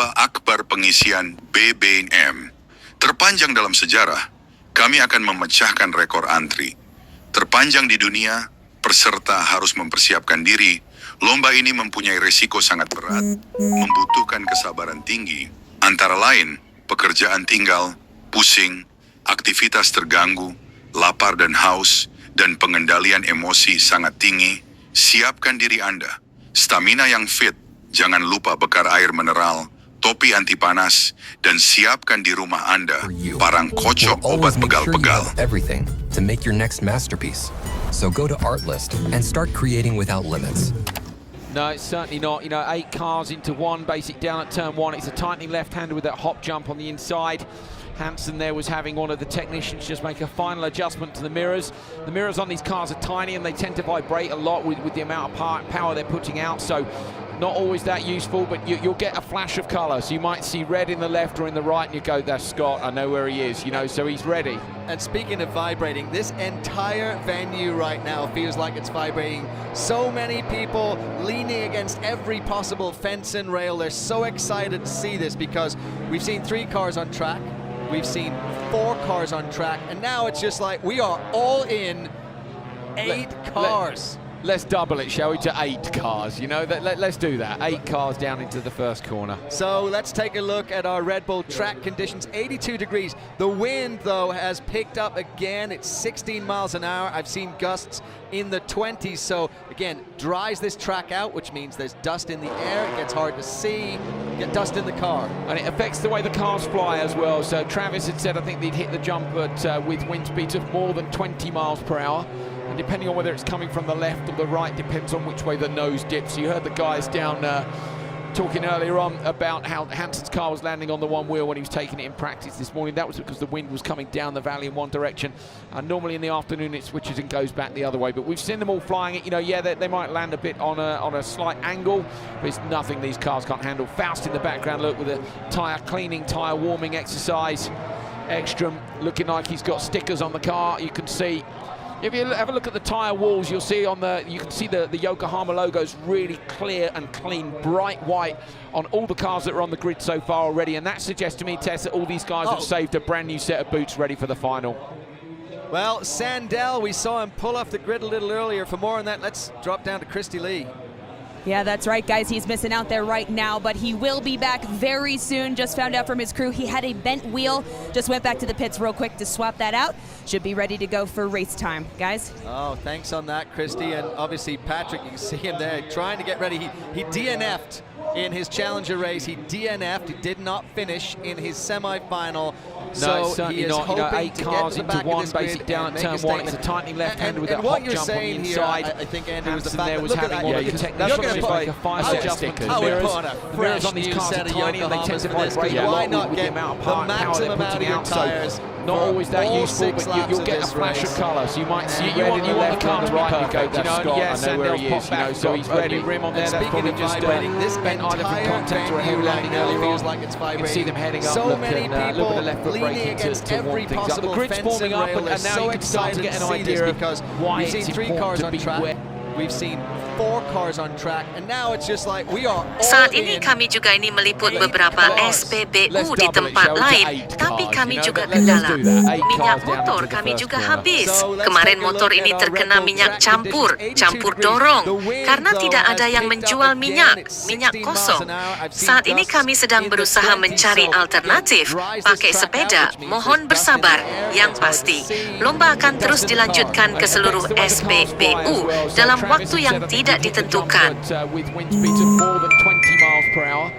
lomba akbar pengisian BBM. Terpanjang dalam sejarah, kami akan memecahkan rekor antri. Terpanjang di dunia, peserta harus mempersiapkan diri. Lomba ini mempunyai resiko sangat berat, membutuhkan kesabaran tinggi. Antara lain, pekerjaan tinggal, pusing, aktivitas terganggu, lapar dan haus, dan pengendalian emosi sangat tinggi. Siapkan diri Anda. Stamina yang fit, jangan lupa bekal air mineral, topi anti panas, dan siapkan di rumah Anda barang kocok obat pegal-pegal. Everything to make your next masterpiece. So go to Artlist and start creating without limits. No, it's certainly not. 8 cars into one, basic down at turn 1. It's a tightening left-hander with that hop jump on the inside. Hansen there was having one of the technicians just make a final adjustment to the mirrors. The mirrors on these cars are tiny and they tend to vibrate a lot with the amount of power they're putting out. So not always that useful, but you'll get a flash of colour. So you might see red in the left or in the right and you go, that's Scott, I know where he is, so he's ready. And speaking of vibrating, this entire venue right now feels like it's vibrating. So many people leaning against every possible fence and rail. They're so excited to see this because we've seen 3 cars on track. We've seen 4 cars on track, and now it's just like we are all in 8 cars. Let's double it, shall we, to 8 cars, let's do that. 8 cars down into the first corner. So let's take a look at our Red Bull track conditions, 82 degrees. The wind, though, has picked up again. It's 16 miles an hour. I've seen gusts in the 20s, so again, dries this track out, which means there's dust in the air, it gets hard to see, get dust in the car. And it affects the way the cars fly as well. So Travis had said, I think they'd hit the jump with wind speeds of more than 20 miles per hour. And depending on whether it's coming from the left or the right, depends on which way the nose dips. You heard the guys down talking earlier on about how Hansen's car was landing on the one wheel when he was taking it in practice this morning. That was because the wind was coming down the valley in one direction. And normally in the afternoon it switches and goes back the other way. But we've seen them all flying it. They might land a bit on a slight angle, but it's nothing these cars can't handle. Faust in the background, look, with a tyre cleaning, tyre warming exercise. Ekstrom looking like he's got stickers on the car. You can see, if you have a look at the tyre walls, you'll see you can see the Yokohama logos really clear and clean, bright white on all the cars that are on the grid so far already. And that suggests to me, Tess, that all these guys have saved a brand new set of boots ready for the final. Well, Sandell, we saw him pull off the grid a little earlier. For more on that, let's drop down to Christy Lee. Yeah, that's right, guys. He's missing out there right now, but he will be back very soon. Just found out from his crew he had a bent wheel. Just went back to the pits real quick to swap that out. Should be ready to go for race time, guys. Oh, thanks on that, Christy. And obviously, Patrick, you can see him there trying to get ready. He DNF'd in his Challenger race. He DNF'd. He did not finish in his semi-final. No, so certainly not. 8 cars into one, basic down at turn 1. It's a tightening left-hander with that hop jump on the inside. I think Andrew was the fact there that was look at having that. one of the technicians like a fire adjustment. The mirrors on these cars are tiny and they tend to vibrate a lot with the amount of power they're putting out. So not always that useful, but you'll get a flash of colour. So you might see red in the left and the right. You go, that's Scott, I know where he is. So he's ready. Rim on there. That's probably just bent either from contact or a heavy landing earlier on. You can see them heading up, looking a little bit of left foot braking to warm things up. The grid's forming up, and now you can start to get an idea of why it's important to be wet. We've seen 4 cars on track, and now it's just like we are all Saat ini kami juga ini meliput beberapa SPBU di tempat lain, tapi kami juga kendala. Minyak motor kami juga habis. Kemarin motor ini terkena minyak campur dorong, karena tidak ada yang menjual minyak kosong. Saat ini kami sedang berusaha mencari alternatif, pakai sepeda, mohon bersabar. Yang pasti, lomba akan terus dilanjutkan ke seluruh SPBU dalam waktu yang tidak ditentukan. With wind speeds of more than 20 miles per hour.